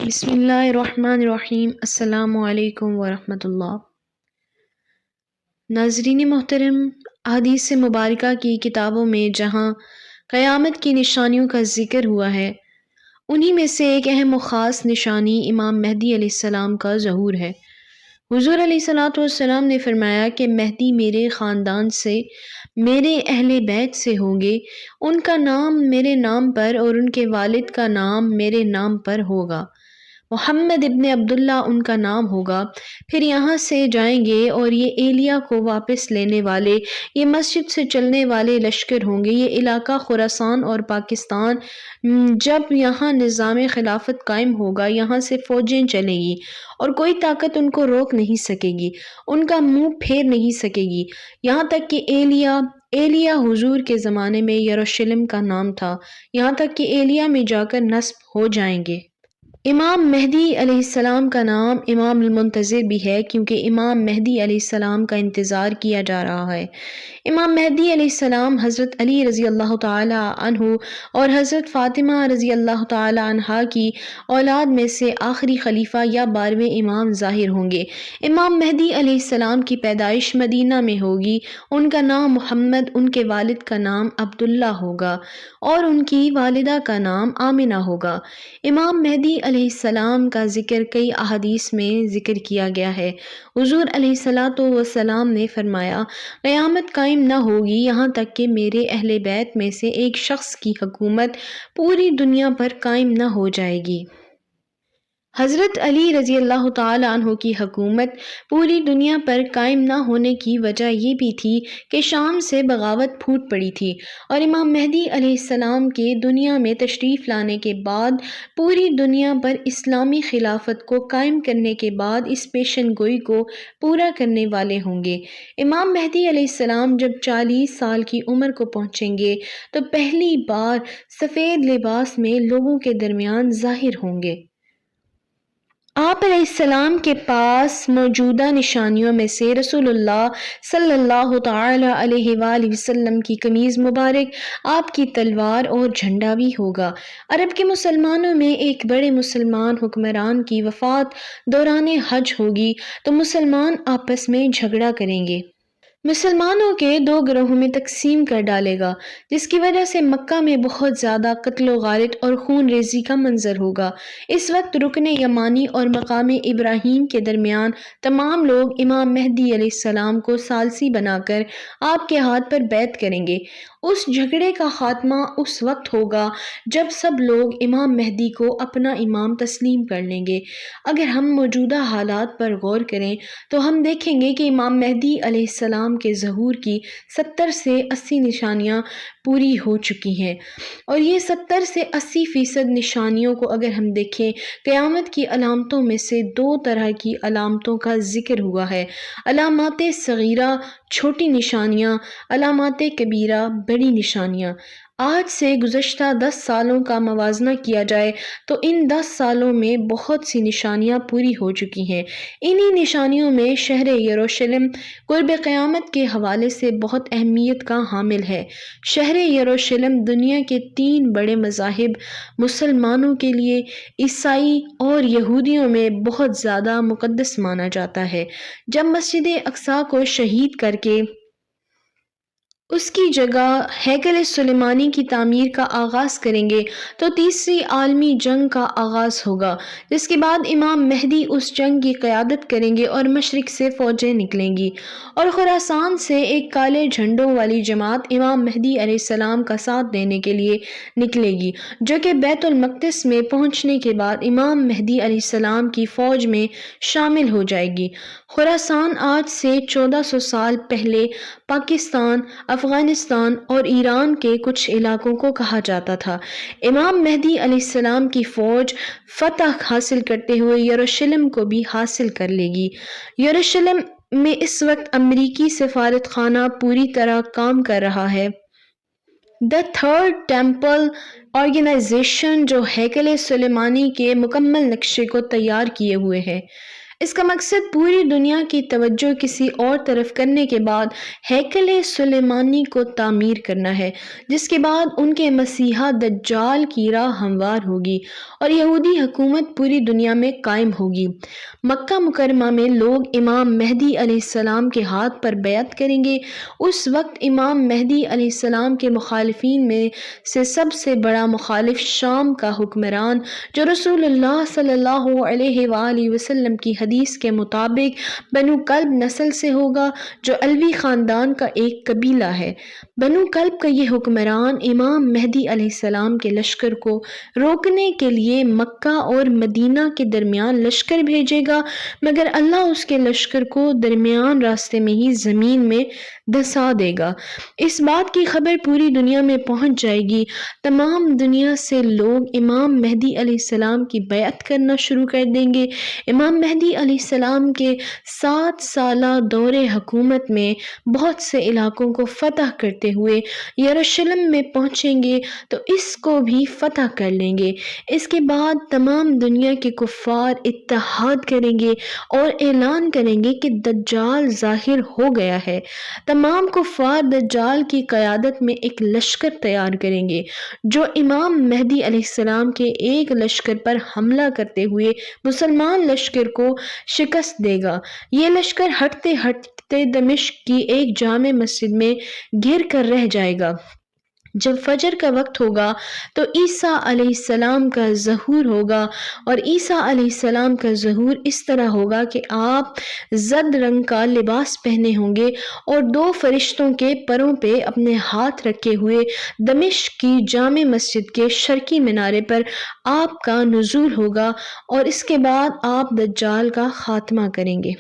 بسم اللہ الرحمن الرحیم۔ السلام علیکم ورحمۃ اللہ۔ ناظرین محترم، احادیث مبارکہ کی کتابوں میں جہاں قیامت کی نشانیوں کا ذکر ہوا ہے، انہی میں سے ایک اہم و خاص نشانی امام مہدی علیہ السلام کا ظہور ہے۔ حضور علیہ السلام نے فرمایا کہ مہدی میرے خاندان سے، میرے اہل بیت سے ہوں گے، ان کا نام میرے نام پر اور ان کے والد کا نام میرے نام پر ہوگا۔ محمد ابن عبداللہ ان کا نام ہوگا۔ پھر یہاں سے جائیں گے اور یہ ایلیا کو واپس لینے والے، یہ مسجد سے چلنے والے لشکر ہوں گے۔ یہ علاقہ خراسان اور پاکستان، جب یہاں نظام خلافت قائم ہوگا، یہاں سے فوجیں چلیں گی اور کوئی طاقت ان کو روک نہیں سکے گی، ان کا منہ پھیر نہیں سکے گی، یہاں تک کہ ایلیا حضور کے زمانے میں یروشلم کا نام تھا، یہاں تک کہ ایلیا میں جا کر نصب ہو جائیں گے۔ امام مہدی علیہ السلام کا نام امام المنتظر بھی ہے، کیونکہ امام مہدی علیہ السلام کا انتظار کیا جا رہا ہے۔ امام مہدی علیہ السلام حضرت علی رضی اللہ تعالی عنہ اور حضرت فاطمہ رضی اللہ تعالی عنہا کی اولاد میں سے آخری خلیفہ یا 12ویں امام ظاہر ہوں گے۔ امام مہدی علیہ السلام کی پیدائش مدینہ میں ہوگی۔ ان کا نام محمد، ان کے والد کا نام عبداللہ ہوگا اور ان کی والدہ کا نام آمنہ ہوگا۔ امام مہدی علیہ السلام کا ذکر کئی احادیث میں ذکر کیا گیا ہے۔ حضور علیہ السلام نے فرمایا، قیامت قائم نہ ہوگی یہاں تک کہ میرے اہل بیت میں سے ایک شخص کی حکومت پوری دنیا پر قائم نہ ہو جائے گی۔ حضرت علی رضی اللہ تعالی عنہ کی حکومت پوری دنیا پر قائم نہ ہونے کی وجہ یہ بھی تھی کہ شام سے بغاوت پھوٹ پڑی تھی، اور امام مہدی علیہ السلام کے دنیا میں تشریف لانے کے بعد پوری دنیا پر اسلامی خلافت کو قائم کرنے کے بعد اس پیشن گوئی کو پورا کرنے والے ہوں گے۔ امام مہدی علیہ السلام جب 40 سال کی عمر کو پہنچیں گے تو پہلی بار سفید لباس میں لوگوں کے درمیان ظاہر ہوں گے۔ آپ علیہ السلام کے پاس موجودہ نشانیوں میں سے رسول اللہ صلی اللہ تعالی علیہ وآلہ وسلم کی قمیض مبارک، آپ کی تلوار اور جھنڈا بھی ہوگا۔ عرب کے مسلمانوں میں ایک بڑے مسلمان حکمران کی وفات دوران حج ہوگی تو مسلمان آپس میں جھگڑا کریں گے، مسلمانوں کے 2 گروہوں میں تقسیم کر ڈالے گا، جس کی وجہ سے مکہ میں بہت زیادہ قتل و غارت اور خون ریزی کا منظر ہوگا۔ اس وقت رکن یمانی اور مقام ابراہیم کے درمیان تمام لوگ امام مہدی علیہ السلام کو ثالثی بنا کر آپ کے ہاتھ پر بیعت کریں گے۔ اس جھگڑے کا خاتمہ اس وقت ہوگا جب سب لوگ امام مہدی کو اپنا امام تسلیم کر لیں گے۔ اگر ہم موجودہ حالات پر غور کریں تو ہم دیکھیں گے کہ امام مہدی علیہ السلام کے ظہور کی 70 سے 80 نشانیاں پوری ہو چکی ہیں، اور یہ 70 سے 80% نشانیوں کو اگر ہم دیکھیں، قیامت کی علامتوں میں سے 2 طرح کی علامتوں کا ذکر ہوا ہے: علامات صغیرہ چھوٹی نشانیاں، علامات کبیرہ بڑی نشانیاں۔ آج سے گزشتہ 10 سالوں کا موازنہ کیا جائے تو ان 10 سالوں میں بہت سی نشانیاں پوری ہو چکی ہیں۔ انہی نشانیوں میں شہر یروشلم قرب قیامت کے حوالے سے بہت اہمیت کا حامل ہے۔ شہر یروشلم دنیا کے 3 بڑے مذاہب، مسلمانوں کے لیے، عیسائی اور یہودیوں میں بہت زیادہ مقدس مانا جاتا ہے۔ جب مسجد اقصی کو شہید کر کے اس کی جگہ ہیکل سلیمانی کی تعمیر کا آغاز کریں گے تو تیسری عالمی جنگ کا آغاز ہوگا، جس کے بعد امام مہدی اس جنگ کی قیادت کریں گے اور مشرق سے فوجیں نکلیں گی اور خراسان سے ایک کالے جھنڈوں والی جماعت امام مہدی علیہ السلام کا ساتھ دینے کے لیے نکلے گی، جو کہ بیت المقدس میں پہنچنے کے بعد امام مہدی علیہ السلام کی فوج میں شامل ہو جائے گی۔ خراسان آج سے 1400 سال پہلے پاکستان، افغانستان اور ایران کے کچھ علاقوں کو کہا جاتا تھا۔ امام مہدی علیہ السلام کی فوج فتح حاصل کرتے ہوئے یروشلم کو بھی حاصل کر لے گی۔ یروشلم میں اس وقت امریکی سفارت خانہ پوری طرح کام کر رہا ہے۔ دی تھرڈ ٹیمپل آرگنائزیشن، جو ہیکل سلیمانی کے مکمل نقشے کو تیار کیے ہوئے ہے، اس کا مقصد پوری دنیا کی توجہ کسی اور طرف کرنے کے بعد ہیکل سلیمانی کو تعمیر کرنا ہے، جس کے بعد ان کے مسیحا دجال کی راہ ہموار ہوگی اور یہودی حکومت پوری دنیا میں قائم ہوگی۔ مکہ مکرمہ میں لوگ امام مہدی علیہ السلام کے ہاتھ پر بیعت کریں گے۔ اس وقت امام مہدی علیہ السلام کے مخالفین میں سے سب سے بڑا مخالف شام کا حکمران، جو رسول اللہ صلی اللہ علیہ وآلہ وسلم کی حدیث کے مطابق بنو کلب نسل سے ہوگا، جو علوی خاندان کا ایک قبیلہ ہے۔ بنو کلب کا یہ حکمران امام مہدی علیہ السلام کے لشکر کو روکنے کے لیے مکہ اور مدینہ کے درمیان لشکر بھیجے گا، مگر اللہ اس کے لشکر کو درمیان راستے میں ہی زمین میں دھسا دے گا۔ اس بات کی خبر پوری دنیا میں پہنچ جائے گی۔ تمام دنیا سے لوگ امام مہدی علیہ السلام کی بیعت کرنا شروع کر دیں گے۔ امام مہدی علیہ السلام کے 7 سالہ دور حکومت میں بہت سے علاقوں کو فتح کرتے ہوئے یروشلم میں پہنچیں گے تو اس کو بھی فتح کر لیں گے۔ اس کے بعد تمام دنیا کے کفار اتحاد کریں گے اور اعلان کریں گے کہ دجال ظاہر ہو گیا ہے۔ تمام کفار دجال کی قیادت میں ایک لشکر تیار کریں گے، جو امام مہدی علیہ السلام کے ایک لشکر پر حملہ کرتے ہوئے مسلمان لشکر کو شکست دے گا۔ یہ لشکر ہٹتے ہٹتے دمشق کی ایک جامع مسجد میں گھر کر رہ جائے گا۔ جب فجر کا وقت ہوگا تو عیسیٰ علیہ السلام کا ظہور ہوگا، اور عیسیٰ علیہ السلام کا ظہور اس طرح ہوگا کہ آپ زرد رنگ کا لباس پہنے ہوں گے اور 2 فرشتوں کے پروں پہ اپنے ہاتھ رکھے ہوئے دمشق کی جامع مسجد کے شرقی مینارے پر آپ کا نزول ہوگا، اور اس کے بعد آپ دجال کا خاتمہ کریں گے۔